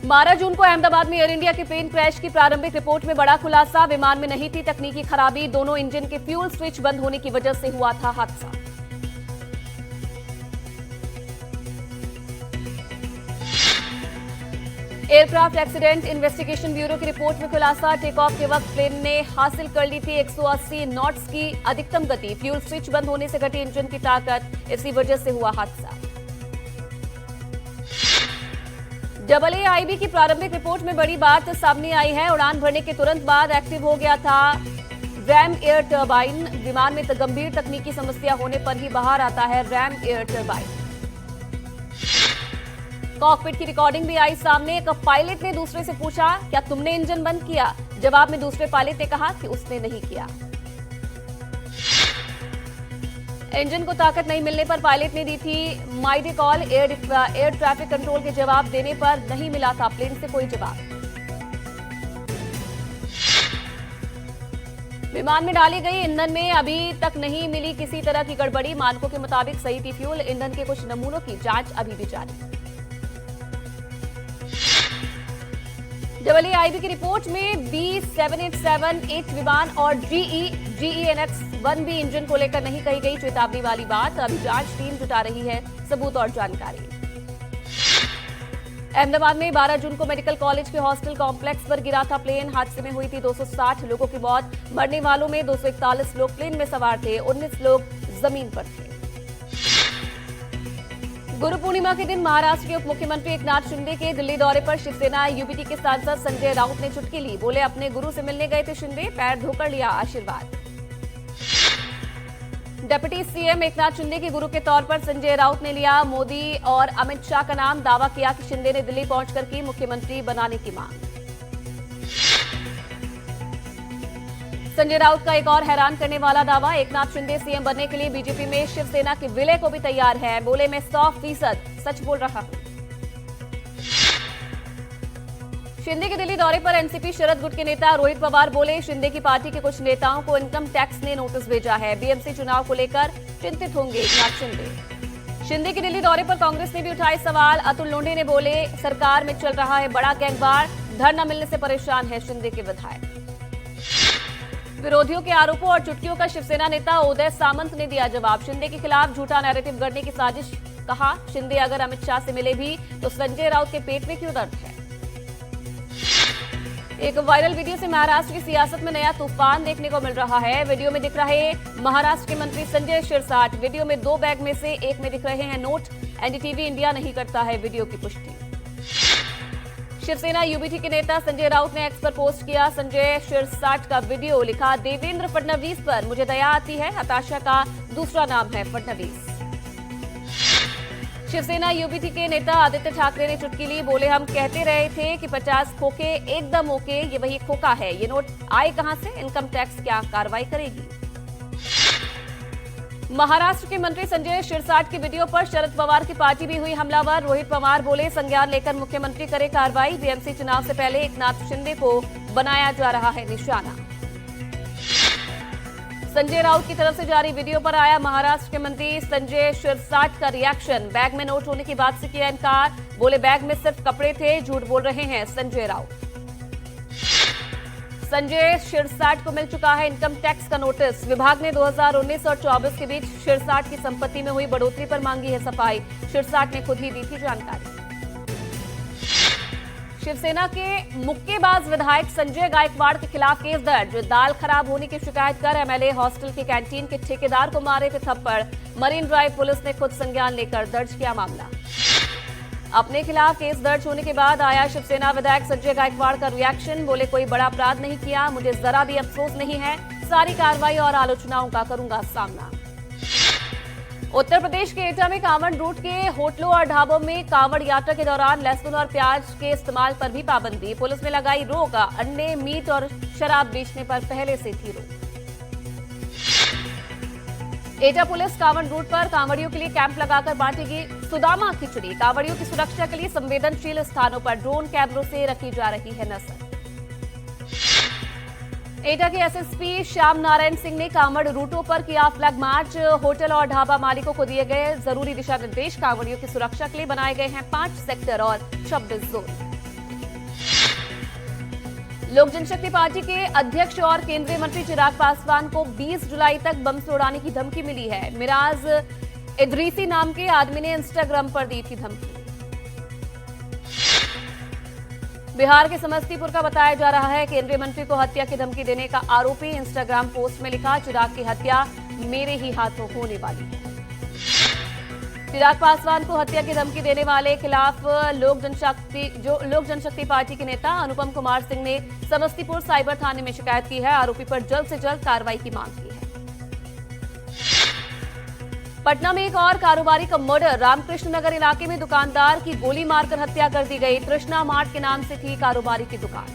12 जून को अहमदाबाद में air India के प्लेन क्रैश की प्रारंभिक रिपोर्ट में बड़ा खुलासा। विमान में नहीं थी तकनीकी खराबी, दोनों इंजन के फ्यूल स्विच बंद होने की वजह से हुआ था हादसा। एयरक्राफ्ट एक्सीडेंट इन्वेस्टिगेशन ब्यूरो की रिपोर्ट में खुलासा। टेक ऑफ के वक्त प्लेन ने हासिल कर ली थी 180 नॉट्स की अधिकतम गति। फ्यूल स्विच बंद होने से घटी इंजन की ताकत, इसी वजह से हुआ हादसा। AAIB की प्रारंभिक रिपोर्ट में बड़ी बात सामने आई है। उड़ान भरने के तुरंत बाद एक्टिव हो गया था रैम एयर टरबाइन। विमान में गंभीर तकनीकी समस्या होने पर ही बाहर आता है रैम एयर टरबाइन। कॉकपिट की रिकॉर्डिंग भी आई सामने। एक पायलट ने दूसरे से पूछा, क्या तुमने इंजन बंद किया? जवाब में दूसरे पायलट ने कहा कि उसने नहीं किया। इंजन को ताकत नहीं मिलने पर पायलट ने दी थी माइडे कॉल। एयर ट्रैफिक कंट्रोल के जवाब देने पर नहीं मिला था प्लेन से कोई जवाब। विमान में डाली गई ईंधन में अभी तक नहीं मिली किसी तरह की गड़बड़ी। मानकों के मुताबिक सही थी फ्यूल। ईंधन के कुछ नमूनों की जांच अभी भी जारी। AAIB की रिपोर्ट में B787-8 विमान और GE-NX-1B इंजन को लेकर नहीं कही गई चेतावनी वाली बात। अभी जांच टीम जुटा रही है सबूत और जानकारी। अहमदाबाद में 12 जून को मेडिकल कॉलेज के हॉस्टल कॉम्प्लेक्स पर गिरा था प्लेन। हादसे में हुई थी 260 लोगों की मौत। मरने वालों में 241 लोग प्लेन में सवार थे, 19 लोग जमीन पर थे। गुरु पूर्णिमा के दिन महाराष्ट्र के उप मुख्यमंत्री एकनाथ शिंदे के दिल्ली दौरे पर शिवसेना यूबीटी के सांसद संजय राउत ने चुटकी ली। बोले, अपने गुरु से मिलने गए थे शिंदे, पैर धोकर लिया आशीर्वाद। डिप्टी सीएम एकनाथ शिंदे के गुरु के तौर पर संजय राउत ने लिया मोदी और अमित शाह का नाम। दावा किया कि शिंदे ने दिल्ली पहुंचकर की मुख्यमंत्री बनाने की मांग। संजय राउत का एक और हैरान करने वाला दावा, एकनाथ शिंदे सीएम बनने के लिए बीजेपी में शिवसेना के विलय को भी तैयार है। बोले, मैं 100% सच बोल रहा हूं। शिंदे के दिल्ली दौरे पर एनसीपी शरद गुट के नेता रोहित पवार बोले, शिंदे की पार्टी के कुछ नेताओं को इनकम टैक्स ने नोटिस भेजा है। बीएमसी चुनाव को लेकर चिंतित होंगे एकनाथ शिंदे। शिंदे के दिल्ली दौरे पर कांग्रेस ने भी उठाए सवाल। अतुल लोंढे ने बोले, सरकार में चल रहा है बड़ा गैंगवार, धर न मिलने से परेशान है शिंदे के विधायक। विरोधियों के आरोपों और चुटकियों का शिवसेना नेता उदय सामंत ने दिया जवाब। शिंदे के खिलाफ झूठा नैरेटिव गढ़ने की साजिश। कहा, शिंदे अगर अमित शाह से मिले भी तो संजय राउत के पेट में क्यों दर्द है। एक वायरल वीडियो से महाराष्ट्र की सियासत में नया तूफान देखने को मिल रहा है। वीडियो में दिख रहे महाराष्ट्र के मंत्री संजय शिरसाट। वीडियो में 2 बैग में से एक में दिख रहे हैं नोट। एनडीटीवी इंडिया नहीं करता है वीडियो की पुष्टि। शिवसेना यूबीटी के नेता संजय राउत ने एक्स पर पोस्ट किया संजय शिरसाट का वीडियो। लिखा, देवेंद्र फडणवीस पर मुझे दया आती है, हताशा का दूसरा नाम है फडणवीस। शिवसेना यूबीटी के नेता आदित्य ठाकरे ने चुटकी ली। बोले, हम कहते रहे थे कि 50 खोखे एकदम ओके, ये वही खोखा है। ये नोट आए कहां से? इनकम टैक्स क्या कार्रवाई करेगी? महाराष्ट्र के मंत्री संजय शिरसाट की वीडियो पर शरद पवार की पार्टी भी हुई हमलावर। रोहित पवार बोले, संज्ञान लेकर मुख्यमंत्री करे कार्रवाई। बीएमसी चुनाव से पहले एकनाथ शिंदे को बनाया जा रहा है निशाना। संजय राउत की तरफ से जारी वीडियो पर आया महाराष्ट्र के मंत्री संजय शिरसाट का रिएक्शन। बैग में नोट होने की बात से किया इनकार। बोले, बैग में सिर्फ कपड़े थे, झूठ बोल रहे हैं संजय राउत। संजय शिरसाट को मिल चुका है इनकम टैक्स का नोटिस। विभाग ने 2019 और 24 के बीच शिरसाट की संपत्ति में हुई बढ़ोतरी पर मांगी है सफाई। शिरसाट ने खुद ही दी थी जानकारी। शिवसेना के मुक्केबाज विधायक संजय गायकवाड़ के खिलाफ केस दर्ज। दाल खराब होने की शिकायत कर एमएलए हॉस्टल के कैंटीन के ठेकेदार को मारे थे थप्पड़। मरीन ड्राइव पुलिस ने खुद संज्ञान लेकर दर्ज किया मामला। अपने खिलाफ केस दर्ज होने के बाद आया शिवसेना विधायक संजय गायकवाड़ का रिएक्शन। बोले, कोई बड़ा अपराध नहीं किया, मुझे जरा भी अफसोस नहीं है। सारी कार्रवाई और आलोचनाओं का करूंगा सामना। उत्तर प्रदेश के एटा में कांवड़ रूट के होटलों और ढाबों में कांवड़ यात्रा के दौरान लहसुन और प्याज के इस्तेमाल पर भी पाबंदी। पुलिस ने लगाई रोक। अंडे, मीट और शराब बेचने पर पहले से थी रोक। एटा पुलिस कांवड़ रूट पर कांवड़ियों के लिए कैंप लगाकर बांटेगी सुदामा खिचड़ी। कांवड़ियों की सुरक्षा के लिए संवेदनशील स्थानों पर ड्रोन कैमरों से रखी जा रही है नजर। एटा के एसएसपी श्याम नारायण सिंह ने कांवड़ रूटों पर किया फ्लैग मार्च। होटल और ढाबा मालिकों को दिए गए जरूरी दिशा निर्देश। कांवड़ियों की सुरक्षा के लिए बनाए गए हैं 5 सेक्टर और 26 जोन। लोक जनशक्ति पार्टी के अध्यक्ष और केंद्रीय मंत्री चिराग पासवान को 20 जुलाई तक बम से उड़ाने की धमकी मिली है। मिराज इदरीसी नाम के आदमी ने इंस्टाग्राम पर दी थी धमकी। बिहार के समस्तीपुर का बताया जा रहा है केंद्रीय मंत्री को हत्या की धमकी देने का आरोपी इंस्टाग्राम पोस्ट में लिखा, चिराग की हत्या मेरे ही हाथों होने वाली है। चिराग पासवान को हत्या की धमकी देने वाले खिलाफ लोक जनशक्ति पार्टी के नेता अनुपम कुमार सिंह ने समस्तीपुर साइबर थाने में शिकायत की है। आरोपी पर जल्द से जल्द कार्रवाई की मांग की है। पटना में एक और कारोबारी का मर्डर। रामकृष्ण नगर इलाके में दुकानदार की गोली मारकर हत्या कर दी गई। कृष्णा मार्ट के नाम से थी कारोबारी की दुकान।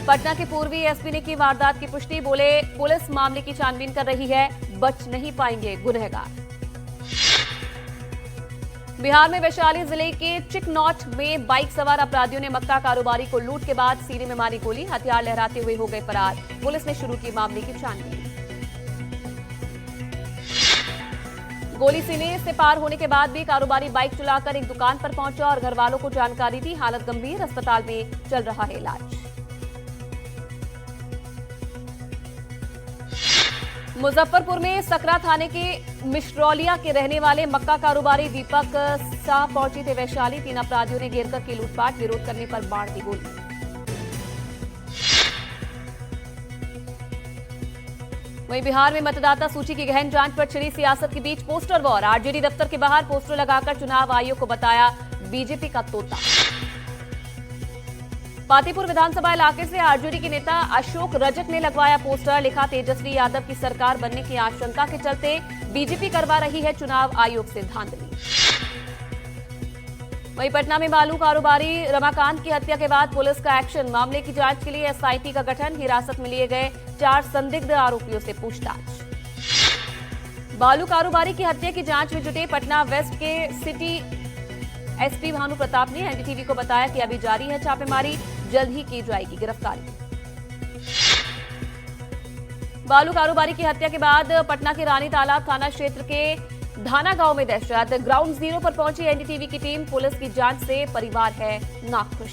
पटना के पूर्वी एसपी ने की वारदात की पुष्टि, बोले पुलिस मामले की छानबीन कर रही है, बच नहीं पाएंगे गुनहगार। बिहार में वैशाली जिले के चिकनौट में बाइक सवार अपराधियों ने मक्का कारोबारी को लूट के बाद सीने में मारी गोली, हथियार लहराते हुए हो गए फरार। पुलिस ने शुरू की मामले की छानबीन। गोली सीने से पार होने के बाद भी कारोबारी बाइक चलाकर एक दुकान पर पहुंचा और घर वालों को जानकारी दी। हालत गंभीर, अस्पताल में चल रहा है इलाज। मुजफ्फरपुर में सकरा थाने के मिश्रौलिया के रहने वाले मक्का कारोबारी दीपक शाह पहुंचे थे वैशाली। 3 अपराधियों ने घेरकर की लूटपाट, विरोध करने पर बाढ़ दी गोली। वहीं बिहार में मतदाता सूची की गहन जांच पर छिड़ी सियासत के बीच पोस्टर वॉर। आरजेडी दफ्तर के बाहर पोस्टर लगाकर चुनाव आयोग को बताया बीजेपी का तोता। पातीपुर विधानसभा इलाके से आरजेडी के नेता अशोक रजक ने लगवाया पोस्टर, लिखा तेजस्वी यादव की सरकार बनने की आशंका के चलते बीजेपी करवा रही है चुनाव आयोग से धांधली। वहीं पटना में बालू कारोबारी रमाकांत की हत्या के बाद पुलिस का एक्शन। मामले की जांच के लिए एसआईटी का गठन। हिरासत में लिए गए 4 संदिग्ध आरोपियों से पूछताछ। बालू कारोबारी की हत्या की जांच में जुटे पटना वेस्ट के सिटी एसपी भानु प्रताप ने एनडीटीवी को बताया कि अभी जारी है छापेमारी, जल्द ही की जाएगी गिरफ्तारी। बालू कारोबारी की हत्या के बाद पटना के रानी तालाब थाना क्षेत्र के धाना गांव में दहशत। ग्राउंड जीरो पर पहुंची एनडीटीवी की टीम। पुलिस की जांच से परिवार है नाखुश।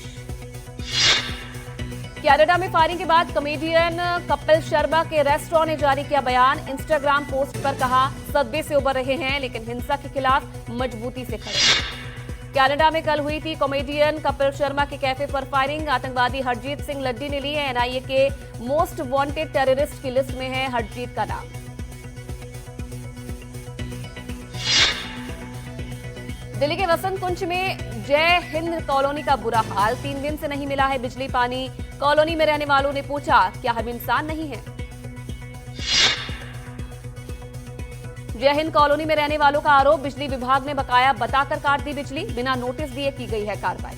कनाडा में फायरिंग के बाद कॉमेडियन कपिल शर्मा के रेस्टोरेंट ने जारी किया बयान। इंस्टाग्राम पोस्ट पर कहा, सदमे से उबर रहे हैं लेकिन हिंसा के खिलाफ मजबूती से खड़े। कनाडा में कल हुई थी कॉमेडियन कपिल शर्मा के कैफे पर फायरिंग। आतंकवादी हरजीत सिंह लड्डी ने ली है। एनआईए के मोस्ट वांटेड टेररिस्ट की लिस्ट में है हरजीत का नाम। दिल्ली के वसंत कुंज में जय हिंद कॉलोनी का बुरा हाल। 3 दिन से नहीं मिला है बिजली पानी। कॉलोनी में रहने वालों ने पूछा, क्या हम इंसान नहीं हैं? जय हिंद कॉलोनी में रहने वालों का आरोप, बिजली विभाग ने बकाया बताकर काट दी बिजली। बिना नोटिस दिए की गई है कार्रवाई।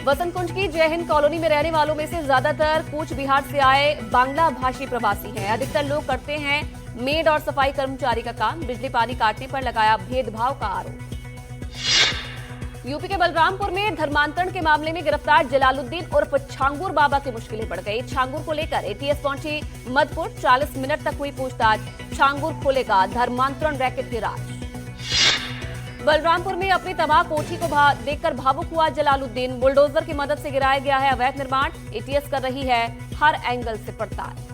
वसंत कुंज की जय हिंद कॉलोनी में रहने वालों में से ज्यादातर कूच बिहार से आए बांग्ला भाषी प्रवासी हैं। अधिकतर लोग करते हैं मेड और सफाई कर्मचारी का काम। बिजली पानी काटने पर लगाया भेदभाव का आरोप। यूपी के बलरामपुर में धर्मांतरण के मामले में गिरफ्तार जलालुद्दीन उर्फ छांगुर बाबा की मुश्किलें बढ़ गई। छांगुर को लेकर एटीएस पहुंची मधुपुर। 40 मिनट तक हुई पूछताछ। छांगुर खोलेगा धर्मांतरण रैकेट के राज। बलरामपुर में अपनी तबाह कोठी को देखकर भावुक हुआ जलालुद्दीन। बुलडोजर की मदद से गिराया गया है अवैध निर्माण। एटीएस कर रही है हर एंगल से पड़ताल।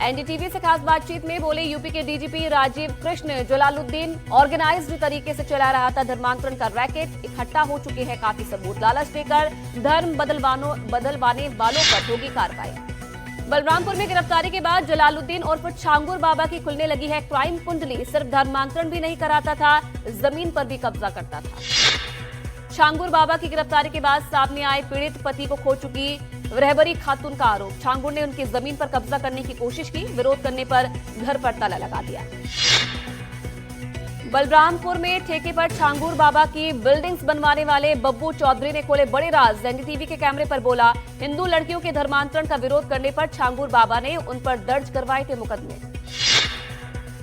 एनडीटीवी से खास बातचीत में बोले यूपी के डीजीपी राजीव कृष्ण, जलालुद्दीन ऑर्गेनाइज्ड तरीके से चला रहा था धर्मांतरण का रैकेट। इकट्ठा हो चुके हैं काफी सबूत। लालच देकर धर्म बदलवाने वालों पर होगी कार्रवाई। बलरामपुर में गिरफ्तारी के बाद जलालुद्दीन उर्फ छांगुर बाबा की खुलने लगी है क्राइम कुंडली। सिर्फ धर्मांतरण भी नहीं कराता था, जमीन पर भी कब्जा करता था। छांगुर बाबा की गिरफ्तारी के बाद सामने आए पीड़ित पति को खो चुकी रहबरी खातून का आरोप। छांगुर ने उनकी जमीन पर कब्जा करने की कोशिश की। विरोध करने पर घर पर ताला लगा दिया। बलरामपुर में ठेके पर छांगुर बाबा की बिल्डिंग्स बनवाने वाले बब्बू चौधरी ने खोले बड़े राज। एनडीटीवी के कैमरे पर बोला, हिंदू लड़कियों के धर्मांतरण का विरोध करने पर छांगुर बाबा ने उन पर दर्ज करवाए थे मुकदमे।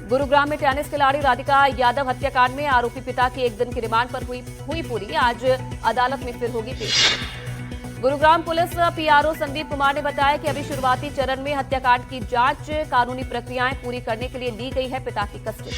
गुरुग्राम में टेनिस खिलाड़ी राधिका यादव हत्याकांड में आरोपी पिता की 1 दिन की रिमांड पर हुई पूरी। आज अदालत में फिर होगी पेश। गुरुग्राम पुलिस पीआरओ संदीप कुमार ने बताया कि अभी शुरुआती चरण में हत्याकांड की जांच, कानूनी प्रक्रियाएं पूरी करने के लिए ली गई है पिता की कस्टडी।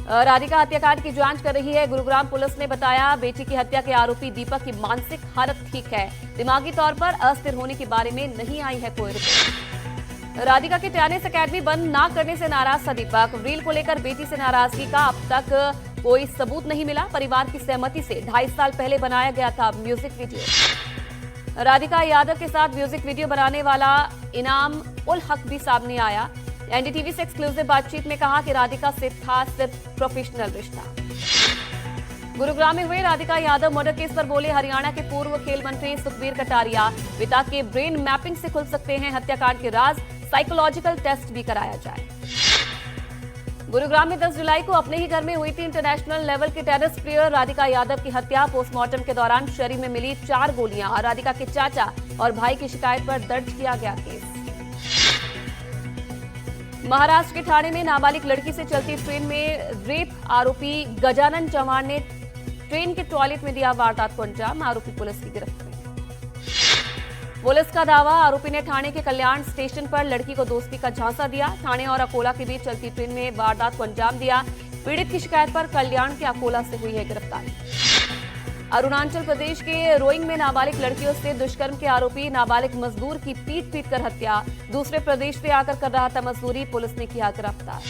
राधिका हत्याकांड की जांच कर रही है गुरुग्राम पुलिस ने बताया। बेटी की हत्या के आरोपी दीपक की मानसिक हालत ठीक है, दिमागी तौर पर अस्थिर होने के बारे में नहीं आई है कोई रिपोर्ट। राधिका के टेनिस अकेडमी बंद न करने से नाराज था दीपक। रील को लेकर बेटी से नाराजगी का अब तक कोई सबूत नहीं मिला। परिवार की सहमति से 2.5 साल पहले बनाया गया था म्यूजिक वीडियो। राधिका यादव के साथ म्यूजिक वीडियो बनाने वाला इनाम उल हक भी सामने आया। एनडीटीवी से एक्सक्लूसिव बातचीत में कहा कि राधिका से था सिर्फ प्रोफेशनल रिश्ता। गुरुग्राम में हुए राधिका यादव मर्डर केस पर बोले हरियाणा के पूर्व खेल मंत्री सुखबीर कटारिया। पिता के ब्रेन मैपिंग से खुल सकते हैं हत्याकांड के राज, साइकोलॉजिकल टेस्ट भी कराया जाए। गुरुग्राम में 10 जुलाई को अपने ही घर में हुई थी इंटरनेशनल लेवल की टेनिस प्लेयर राधिका यादव की हत्या। पोस्टमार्टम के दौरान शरीर में मिली 4 गोलियां। राधिका के चाचा और भाई की शिकायत पर दर्ज किया गया केस। महाराष्ट्र के ठाणे में नाबालिग लड़की से चलती ट्रेन में रेप आरोपी गजानन चव्हाण ने ट्रेन के टॉयलेट में दिया वारदात को अंजाम। आरोपी पुलिस की गिरफ्त में। पुलिस का दावा, आरोपी ने ठाणे के कल्याण स्टेशन पर लड़की को दोस्ती का झांसा दिया। ठाणे और अकोला के बीच चलती ट्रेन में वारदात को अंजाम दिया। पीड़ित की शिकायत पर कल्याण के अकोला से हुई है गिरफ्तारी। अरुणाचल प्रदेश के रोइंग में नाबालिग लड़कियों से दुष्कर्म के आरोपी नाबालिग मजदूर की पीट कर हत्या। दूसरे प्रदेश से आकर कर रहा था मजदूरी, पुलिस ने किया गिरफ्तार।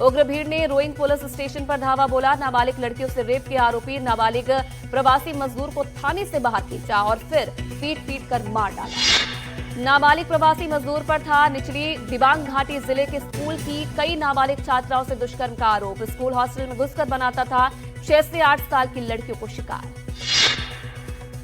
उग्र भीड़ ने रोइंग पुलिस स्टेशन पर धावा बोला। नाबालिग लड़कियों से रेप के आरोपी नाबालिग प्रवासी मजदूर को थाने से बाहर खींचा और फिर पीट कर मार डाला। नाबालिग प्रवासी मजदूर पर था निचली दिबांग घाटी जिले के स्कूल की कई नाबालिग छात्राओं से दुष्कर्म का आरोप। स्कूल हॉस्टल में घुसकर बनाता था 6 से 8 साल की लड़कियों को शिकार।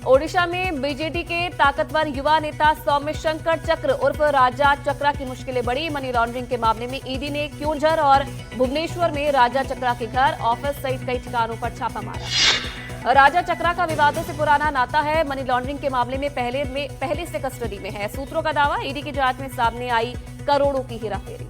ओडिशा में बीजेडी के ताकतवर युवा नेता सौम्य शंकर चक्र उर्फ राजा चक्रा की मुश्किलें बढ़ी। मनी लॉन्ड्रिंग के मामले में ईडी ने क्योंझर और भुवनेश्वर में राजा चक्रा के घर, ऑफिस सहित कई ठिकानों पर छापा मारा। राजा चक्रा का विवादों से पुराना नाता है। मनी लॉन्ड्रिंग के मामले में पहले से कस्टडी में है। सूत्रों का दावा, ईडी की जांच में सामने आई करोड़ों की हेराफेरी।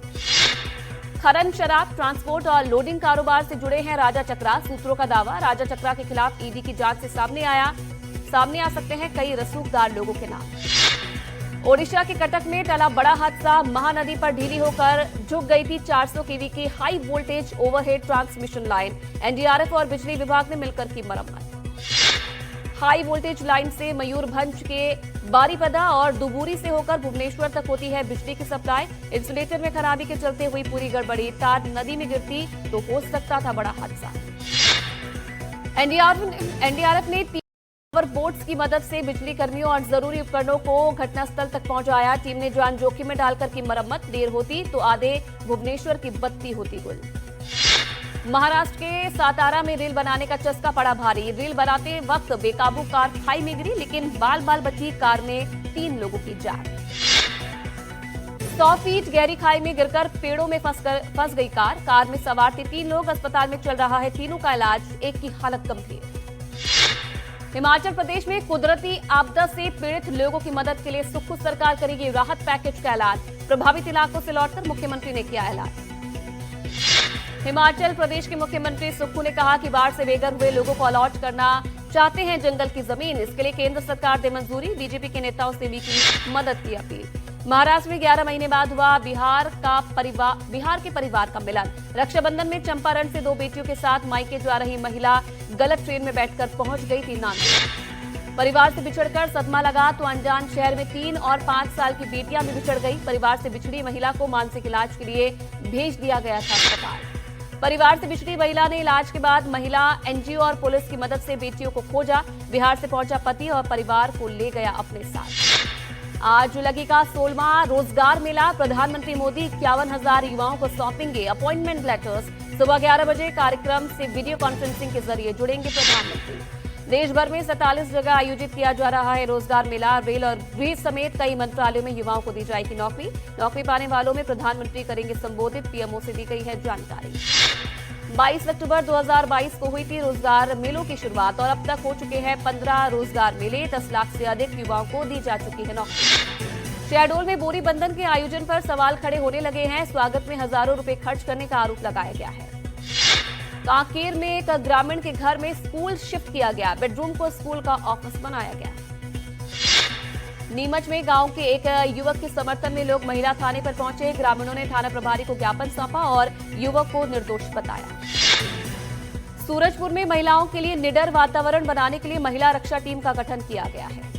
खनन, शराब, ट्रांसपोर्ट और लोडिंग कारोबार से जुड़े हैं राजा चक्रा। सूत्रों का दावा, राजा चक्रा के खिलाफ ईडी की जांच से सामने आ सकते हैं कई रसूखदार लोगों के नाम। ओडिशा के कटक में टला बड़ा हादसा। महानदी पर ढीली होकर झुक गई थी 400 केवी की high voltage overhead transmission line. NDRF और बिजली विभाग ने मिलकर की मरम्मत। हाई वोल्टेज लाइन से मयूरभंज के बारीपदा और दुबूरी से होकर भुवनेश्वर तक होती है बिजली की सप्लाई। इंसुलेटर में खराबी के चलते हुई पूरी गड़बड़ी। तार नदी में गिरती तो हो सकता था बड़ा हादसा। एनडीआरएफ ने पावर बोट्स की मदद से बिजली कर्मियों और जरूरी उपकरणों को घटनास्थल तक पहुंचाया। टीम ने जान जोखिम में डालकर की मरम्मत। देर होती तो आधे भुवनेश्वर की बत्ती होती गुल। महाराष्ट्र के सातारा में रेल बनाने का चस्का पड़ा भारी। रेल बनाते वक्त बेकाबू कार खाई में गिरी, लेकिन बाल बची कार में 3 लोगों की जान। 100 फीट गहरी खाई में गिरकर पेड़ों में फंस गई कार में सवार थे 3 लोग। अस्पताल में चल रहा है तीनों का इलाज, एक की हालत गंभीर। हिमाचल प्रदेश में कुदरती आपदा से पीड़ित लोगों की मदद के लिए सुक्खू सरकार करेगी राहत पैकेज का ऐलान। प्रभावित इलाकों से लौटकर मुख्यमंत्री ने किया ऐलान। हिमाचल प्रदेश के मुख्यमंत्री सुक्खू ने कहा कि बाढ़ से बेघर हुए लोगों को अलॉट करना चाहते हैं जंगल की जमीन। इसके लिए केंद्र सरकार दे मंजूरी। बीजेपी के नेताओं से भी की मदद की अपील। महाराष्ट्र में 11 महीने बाद हुआ बिहार के परिवार का मिलन। रक्षाबंधन में चंपारण से 2 बेटियों के साथ मायके जा रही महिला गलत ट्रेन में बैठकर पहुंच गई थी नांदेड़। परिवार से बिछड़कर सदमा लगा तो अनजान शहर में 3 और 5 साल की बेटियां भी बिछड़ गई। परिवार से बिछड़ी महिला को मानसिक इलाज के लिए भेज दिया गया था अस्पताल। परिवार से बिछड़ी महिला ने इलाज के बाद महिला एनजीओ और पुलिस की मदद से बेटियों को खोजा। बिहार से पहुंचा पति और परिवार को ले गया अपने साथ। आज लगेगा 16वां रोजगार मेला। प्रधानमंत्री मोदी 51,000 युवाओं को सौंपेंगे अपॉइंटमेंट लेटर्स। सुबह 11 बजे कार्यक्रम से वीडियो कॉन्फ्रेंसिंग के जरिए जुड़ेंगे प्रधानमंत्री। देश भर में 47 जगह आयोजित किया जा रहा है रोजगार मेला। रेल और गृह समेत कई मंत्रालयों में युवाओं को दी जाएगी नौकरी पाने वालों में प्रधानमंत्री करेंगे संबोधित। पीएमओ से दी गई है जानकारी। 22 अक्टूबर 2022 को हुई थी रोजगार मेलों की शुरुआत और अब तक हो चुके हैं 15 रोजगार मेले। 10 लाख से अधिक युवाओं को दी जा चुकी है नौकरी। शहडोल में बोरी बंधन के आयोजन पर सवाल खड़े होने लगे हैं। स्वागत में हजारों रुपए खर्च करने का आरोप लगाया गया है। कांकेर में एक ग्रामीण के घर में स्कूल शिफ्ट किया गया। बेडरूम को स्कूल का ऑफिस बनाया गया। नीमच में गांव के एक युवक के समर्थन में लोग महिला थाने पर पहुंचे। ग्रामीणों ने थाना प्रभारी को ज्ञापन सौंपा और युवक को निर्दोष बताया। सूरजपुर में महिलाओं के लिए निडर वातावरण बनाने के लिए महिला रक्षा टीम का गठन किया गया है।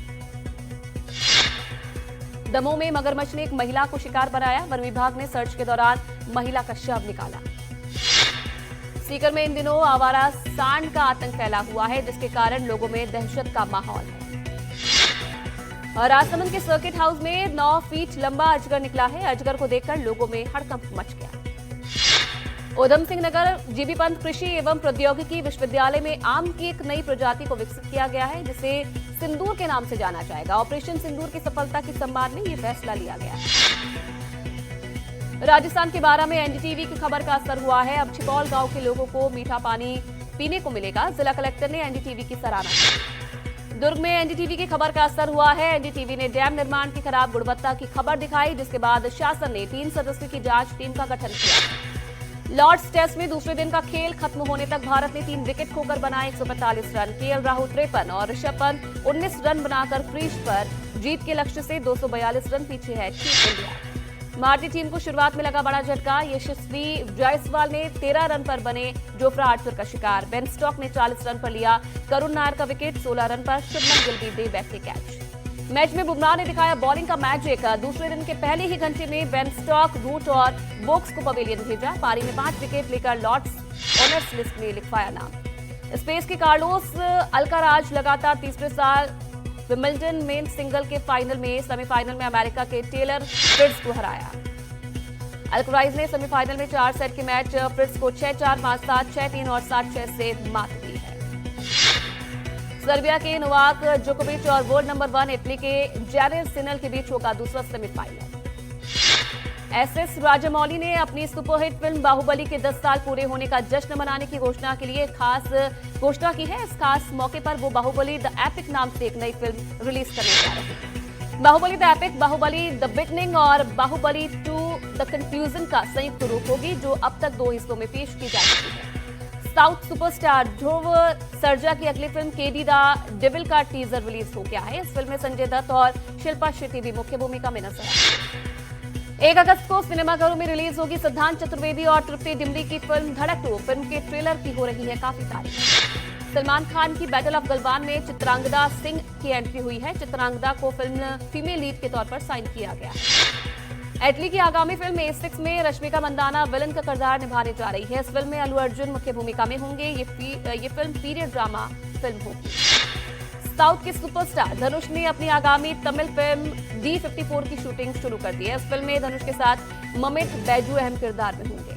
दमोह में मगरमच्छ ने एक महिला को शिकार बनाया। वन विभाग ने सर्च के दौरान महिला का शव निकाला। सीकर में इन दिनों आवारा सांड का आतंक फैला हुआ है, जिसके कारण लोगों में दहशत का माहौल है। और राजसमंद के सर्किट हाउस में 9 फीट लंबा अजगर निकला है। अजगर को देखकर लोगों में हड़कंप मच गया। उधम सिंह नगर जीबी पंत कृषि एवं प्रौद्योगिकी विश्वविद्यालय में आम की एक नई प्रजाति को विकसित किया गया है, जिसे सिंदूर के नाम से जाना जाएगा। ऑपरेशन सिंदूर की सफलता के सम्मान में यह फैसला लिया गया है। राजस्थान के बारां में एनडीटीवी की खबर का असर हुआ है। अब छिपौल गांव के लोगों को मीठा पानी पीने को मिलेगा। जिला कलेक्टर ने एनडीटीवी की सराहना की। दुर्ग में एनडीटीवी की खबर का असर हुआ है। एनडीटीवी ने डैम निर्माण की खराब गुणवत्ता की खबर दिखाई, जिसके बाद शासन ने 3 सदस्यों की जांच टीम का गठन किया। लॉर्ड्स टेस्ट में दूसरे दिन का खेल खत्म होने तक भारत ने 3 विकेट खोकर बनाए 145 रन। केएल राहुल 53 और ऋषभ पंत 19 रन बनाकर क्रीज पर जीत के लक्ष्य से 242 रन पीछे है टीम इंडिया। भारतीय टीम को शुरुआत में लगा बड़ा झटका। यशस्वी जायसवाल ने 13 रन पर बने जोफ्रा आर्चर का शिकार। बेन स्टॉक ने 40 रन पर लिया करुण नायर का विकेट। 16 रन पर शुभमन गिल भी दे बैठे कैच। मैच में बुमराह ने दिखाया बॉलिंग का मैजिक। दूसरे दिन के पहले ही घंटे में बेन स्टॉक, रूट और बोक्स को पवेलियन भेजा। पारी में 5 विकेट लेकर लॉर्ड्स ऑनर्स लिस्ट में लिखवाया नाम। स्पेस के कार्लोस अल्काराज लगातार तीसरे साल विंबलडन मेन सिंगल के फाइनल में सेमीफाइनल में अमेरिका के टेलर फ्रिट्ज को हराया। अल्काराज ने सेमीफाइनल में 4 सेट के मैच फ्रिट्ज को 6-4, 5-7, 6-3 और 7-6 से मात दी है। सर्बिया के नोवाक जोकोविच और वर्ल्ड नंबर 1 इटली के जैनिर सिनल के बीच होगा दूसरा सेमीफाइनल। एसएस राजामौली ने अपनी सुपरहिट फिल्म बाहुबली के 10 साल पूरे होने का जश्न मनाने की घोषणा के लिए खास घोषणा की है। इस खास मौके पर वो बाहुबली द एपिक नाम से एक नई फिल्म रिलीज करने जा रही है। Baahubali the epic, Baahubali the beginning और बाहुबली 2 द कंक्लूजन का संयुक्त रूप होगी, जो अब तक 2 हिस्सों में पेश की जा चुकी है। साउथ सुपरस्टार ध्रुव सर्जा की अगली फिल्म केडी द डेविल का टीजर रिलीज हो गया है। इस फिल्म में संजय दत्त और शिल्पा शेट्टी भी मुख्य भूमिका में नजर आएंगे। 1 अगस्त को सिनेमाघरों में रिलीज होगी सिद्धांत चतुर्वेदी और तृप्ति डिमरी की फिल्म धड़क 2। फिल्म के ट्रेलर की हो रही है काफी तारीफ। सलमान खान की बैटल ऑफ गलवान में चित्रांगदा सिंह की एंट्री हुई है। चित्रांगदा को फिल्म फीमेल लीड के तौर पर साइन किया गया है। एटली की आगामी फिल्म A6 में रश्मिका मंदाना विलन का किरदार निभाने जा रही है। इस फिल्म में अल्लू अर्जुन मुख्य भूमिका में होंगे। ये फिल्म पीरियड ड्रामा फिल्म होगी। साउथ के सुपरस्टार धनुष ने अपनी आगामी तमिल फिल्म D54 की शूटिंग शुरू कर दी है। इस फिल्म में धनुष के साथ ममित बैजू अहम किरदार में होंगे।